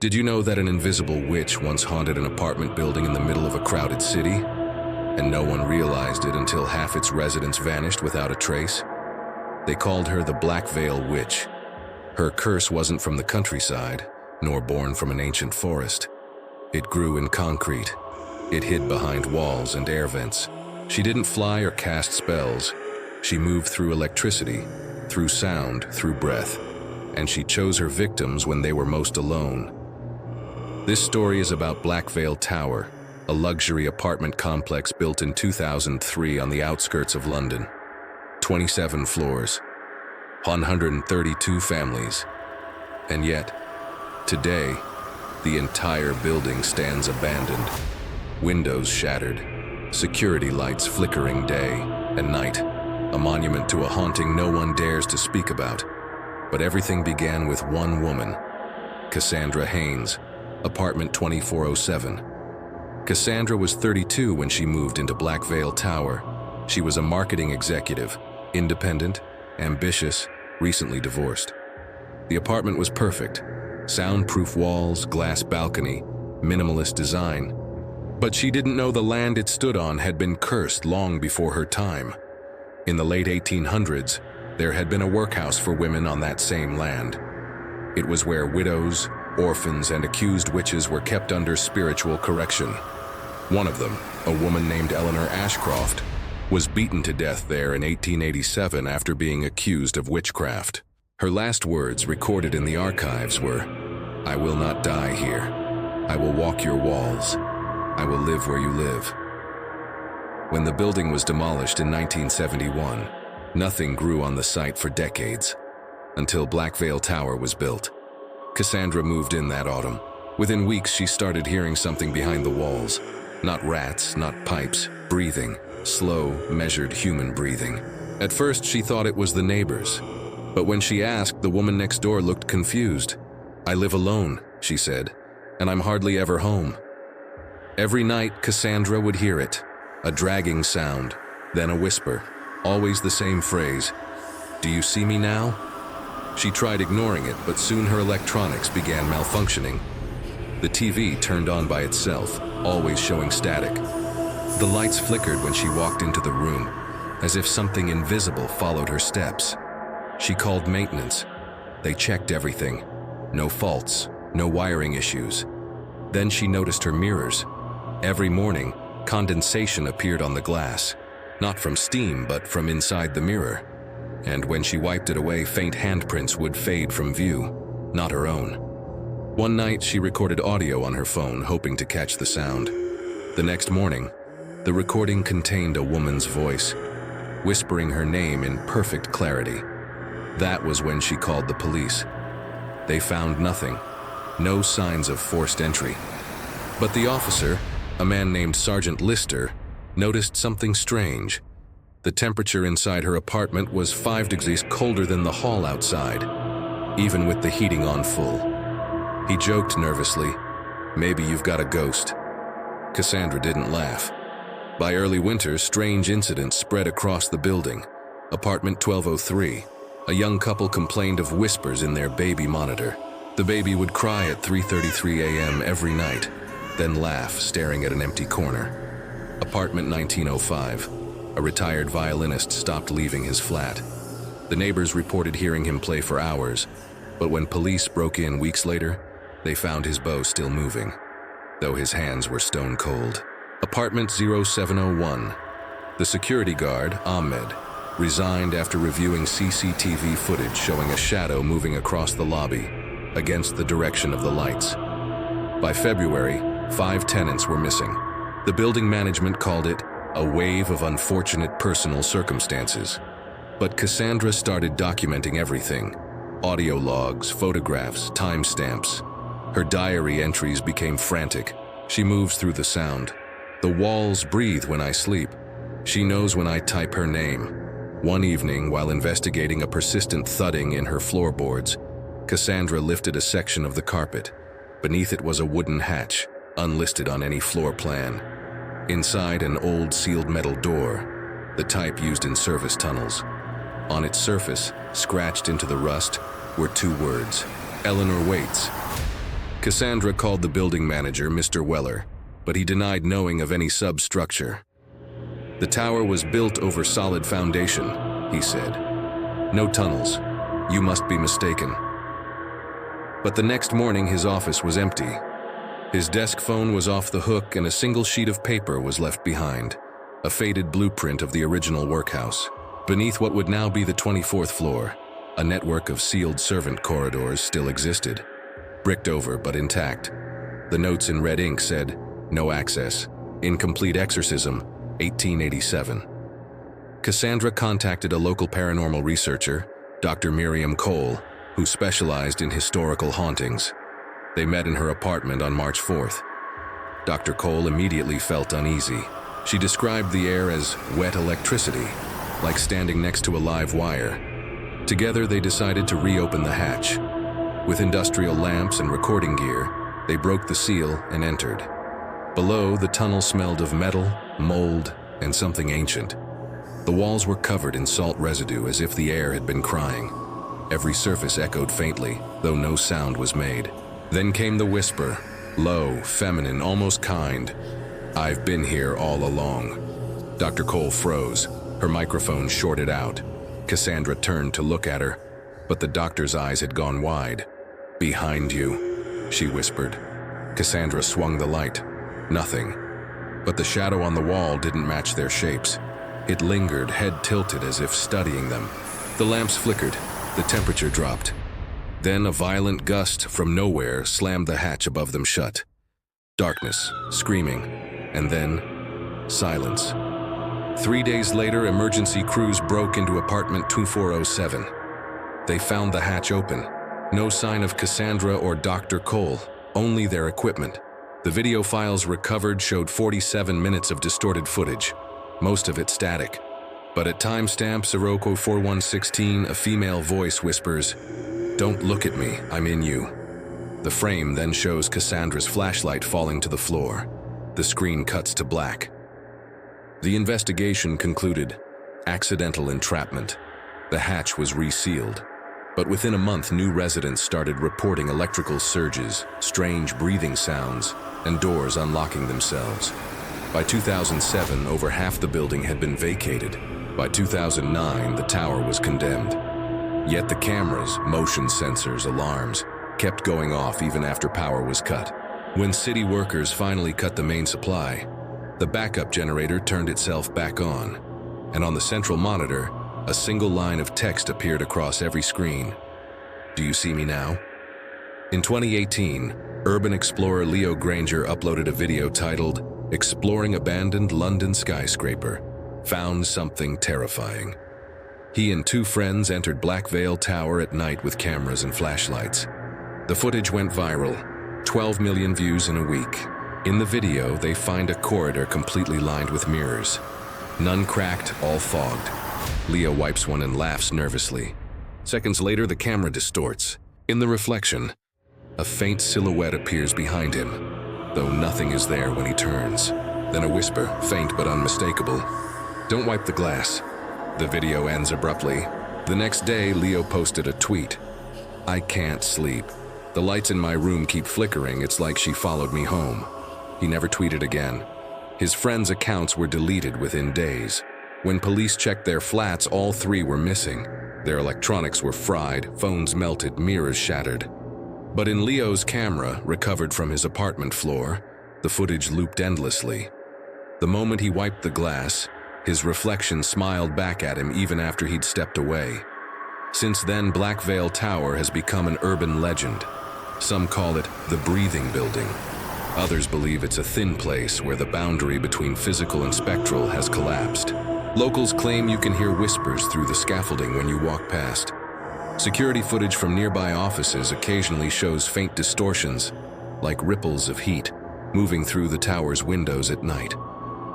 Did you know that an invisible witch once haunted an apartment building in the middle of a crowded city? And no one realized it until half its residents vanished without a trace? They called her the Blackvale Witch. Her curse wasn't from the countryside, nor born from an ancient forest. It grew in concrete. It hid behind walls and air vents. She didn't fly or cast spells. She moved through electricity, through sound, through breath. And she chose her victims when they were most alone. This story is about Blackvale Tower, a luxury apartment complex built in 2003 on the outskirts of London. 27 floors, 132 families. And yet, today, the entire building stands abandoned. Windows shattered, security lights flickering day and night, a monument to a haunting no one dares to speak about. But everything began with one woman, Cassandra Haynes, apartment 2407. Cassandra was 32 when she moved into Blackvale Tower. She was a marketing executive, independent, ambitious, recently divorced. The apartment was perfect. Soundproof walls, glass balcony, minimalist design. But she didn't know the land it stood on had been cursed long before her time. In the late 1800s, there had been a workhouse for women on that same land. It was where widows, orphans, and accused witches were kept under spiritual correction. One of them, a woman named Eleanor Ashcroft, was beaten to death there in 1887 after being accused of witchcraft. Her last words, recorded in the archives, were, "I will not die here. I will walk your walls. I will live where you live." When the building was demolished in 1971, nothing grew on the site for decades, until Blackvale Tower was built. Cassandra moved in that autumn. Within weeks, she started hearing something behind the walls. Not rats, not pipes, breathing, slow, measured human breathing. At first, she thought it was the neighbors. But when she asked, the woman next door looked confused. "I live alone," she said, "and I'm hardly ever home." Every night, Cassandra would hear it, a dragging sound, then a whisper, always the same phrase, "Do you see me now?" She tried ignoring it, but soon her electronics began malfunctioning. The TV turned on by itself, always showing static. The lights flickered when she walked into the room, as if something invisible followed her steps. She called maintenance. They checked everything. No faults, no wiring issues. Then she noticed her mirrors. Every morning, condensation appeared on the glass, not from steam, but from inside the mirror. And when she wiped it away, faint handprints would fade from view, not her own. One night, she recorded audio on her phone, hoping to catch the sound. The next morning, the recording contained a woman's voice, whispering her name in perfect clarity. That was when she called the police. They found nothing, no signs of forced entry. But the officer, a man named Sergeant Lister, noticed something strange. The temperature inside her apartment was 5 degrees colder than the hall outside, even with the heating on full. He joked nervously, "Maybe you've got a ghost." Cassandra didn't laugh. By early winter, strange incidents spread across the building. Apartment 1203, a young couple complained of whispers in their baby monitor. The baby would cry at 3:33 a.m. every night, then laugh, staring at an empty corner. Apartment 1905, a retired violinist stopped leaving his flat. The neighbors reported hearing him play for hours, but when police broke in weeks later, they found his bow still moving, though his hands were stone cold. Apartment 0701, the security guard, Ahmed, resigned after reviewing CCTV footage showing a shadow moving across the lobby, against the direction of the lights. By February, 5 tenants were missing. The building management called it a wave of unfortunate personal circumstances. But Cassandra started documenting everything. Audio logs, photographs, timestamps. Her diary entries became frantic. She moves through the sound. "The walls breathe when I sleep. She knows when I type her name." One evening, while investigating a persistent thudding in her floorboards, Cassandra lifted a section of the carpet. Beneath it was a wooden hatch, unlisted on any floor plan. Inside, an old sealed metal door, the type used in service tunnels. On its surface, scratched into the rust, were 2 words, "Eleanor waits." Cassandra called the building manager, Mr. Weller, but he denied knowing of any substructure. The tower was built over solid foundation, he said. No tunnels. You must be mistaken. But the next morning his office was empty. His desk phone was off the hook and a single sheet of paper was left behind, a faded blueprint of the original workhouse. Beneath what would now be the 24th floor, a network of sealed servant corridors still existed, bricked over but intact. The notes in red ink said, "No access. Incomplete exorcism, 1887. Cassandra contacted a local paranormal researcher, Dr. Miriam Cole, who specialized in historical hauntings. They met in her apartment on March 4th. Dr. Cole immediately felt uneasy. She described the air as wet electricity, like standing next to a live wire. Together they decided to reopen the hatch. With industrial lamps and recording gear, they broke the seal and entered. Below, the tunnel smelled of metal, mold, and something ancient. The walls were covered in salt residue as if the air had been crying. Every surface echoed faintly, though no sound was made. Then came the whisper, low, feminine, almost kind. "I've been here all along." Dr. Cole froze. Her microphone shorted out. Cassandra turned to look at her, but the doctor's eyes had gone wide. "Behind you," she whispered. Cassandra swung the light. Nothing. But the shadow on the wall didn't match their shapes. It lingered, head tilted as if studying them. The lamps flickered. The temperature dropped. Then a violent gust from nowhere slammed the hatch above them shut. Darkness, screaming, and then silence. 3 days later, emergency crews broke into apartment 2407. They found the hatch open. No sign of Cassandra or Dr. Cole, only their equipment. The video files recovered showed 47 minutes of distorted footage, most of it static. But at timestamp 0:4116, a female voice whispers, "Don't look at me, I'm in you." The frame then shows Cassandra's flashlight falling to the floor. The screen cuts to black. The investigation concluded, accidental entrapment. The hatch was resealed. But within a month, new residents started reporting electrical surges, strange breathing sounds, and doors unlocking themselves. By 2007, over half the building had been vacated. By 2009, the tower was condemned. Yet the cameras, motion sensors, alarms, kept going off even after power was cut. When city workers finally cut the main supply, the backup generator turned itself back on, and on the central monitor, a single line of text appeared across every screen. "Do you see me now?" In 2018, urban explorer Leo Granger uploaded a video titled, "Exploring Abandoned London Skyscraper. Found Something Terrifying." He and two friends entered Blackvale Tower at night with cameras and flashlights. The footage went viral, 12 million views in a week. In the video, they find a corridor completely lined with mirrors. None cracked, all fogged. Leo wipes one and laughs nervously. Seconds later, the camera distorts. In the reflection, a faint silhouette appears behind him, though nothing is there when he turns. Then a whisper, faint but unmistakable, "Don't wipe the glass." The video ends abruptly. The next day, Leo posted a tweet. "I can't sleep. The lights in my room keep flickering. It's like she followed me home." He never tweeted again. His friends' accounts were deleted within days. When police checked their flats, all three were missing. Their electronics were fried, phones melted, mirrors shattered. But in Leo's camera, recovered from his apartment floor, the footage looped endlessly. The moment he wiped the glass, his reflection smiled back at him even after he'd stepped away. Since then, Blackvale Tower has become an urban legend. Some call it the breathing building. Others believe it's a thin place where the boundary between physical and spectral has collapsed. Locals claim you can hear whispers through the scaffolding when you walk past. Security footage from nearby offices occasionally shows faint distortions, like ripples of heat, moving through the tower's windows at night.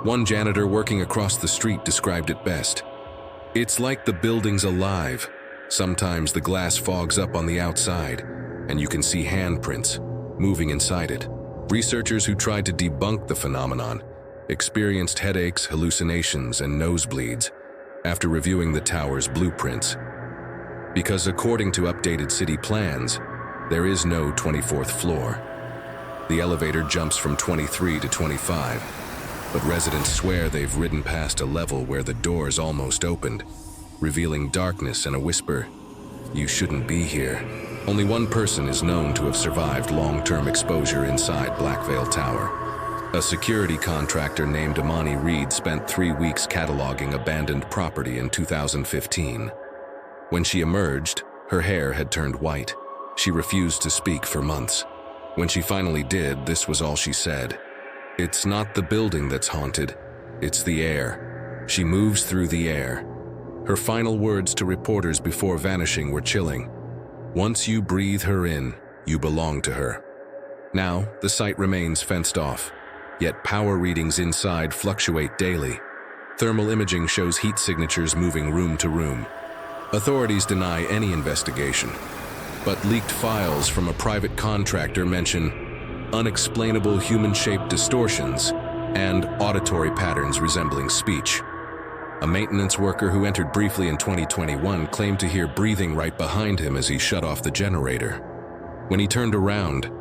One janitor working across the street described it best. "It's like the building's alive. Sometimes the glass fogs up on the outside, and you can see handprints moving inside it." Researchers who tried to debunk the phenomenon experienced headaches, hallucinations, and nosebleeds after reviewing the tower's blueprints. Because according to updated city plans, there is no 24th floor. The elevator jumps from 23 to 25, but residents swear they've ridden past a level where the doors almost opened, revealing darkness and a whisper, "You shouldn't be here." Only one person is known to have survived long-term exposure inside Blackvale Tower. A security contractor named Imani Reed spent 3 weeks cataloging abandoned property in 2015. When she emerged, her hair had turned white. She refused to speak for months. When she finally did, this was all she said. "It's not the building that's haunted, it's the air. She moves through the air." Her final words to reporters before vanishing were chilling. "Once you breathe her in, you belong to her." Now, the site remains fenced off, yet power readings inside fluctuate daily. Thermal imaging shows heat signatures moving room to room. Authorities deny any investigation, but leaked files from a private contractor mention unexplainable human-shaped distortions and auditory patterns resembling speech. A maintenance worker who entered briefly in 2021 claimed to hear breathing right behind him as he shut off the generator. When he turned around,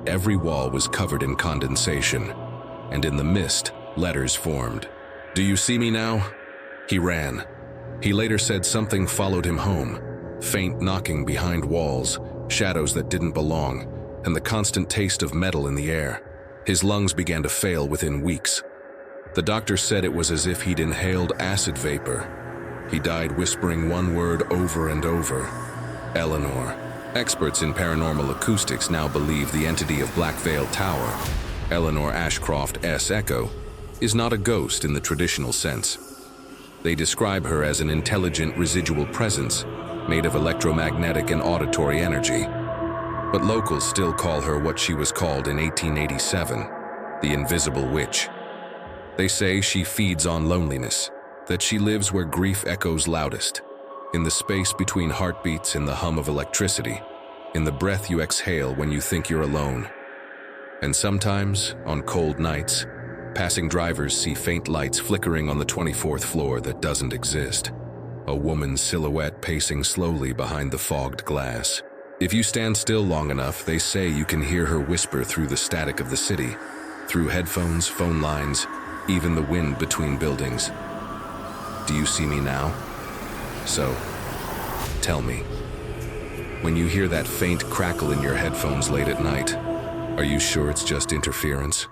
every wall was covered in condensation, and in the mist, letters formed. "Do you see me now?" He ran. He later said something followed him home, faint knocking behind walls, shadows that didn't belong, and the constant taste of metal in the air. His lungs began to fail within weeks. The doctor said it was as if he'd inhaled acid vapor. He died whispering one word over and over, "Eleanor." Experts in paranormal acoustics now believe the entity of Blackvale Tower, Eleanor Ashcroft S. Echo, is not a ghost in the traditional sense. They describe her as an intelligent residual presence made of electromagnetic and auditory energy. But locals still call her what she was called in 1887, the Invisible Witch. They say she feeds on loneliness, that she lives where grief echoes loudest, in the space between heartbeats and the hum of electricity, in the breath you exhale when you think you're alone. And sometimes, on cold nights, passing drivers see faint lights flickering on the 24th floor that doesn't exist. A woman's silhouette pacing slowly behind the fogged glass. If you stand still long enough, they say you can hear her whisper through the static of the city, through headphones, phone lines, even the wind between buildings. Do you see me now? So, tell me, when you hear that faint crackle in your headphones late at night, are you sure it's just interference?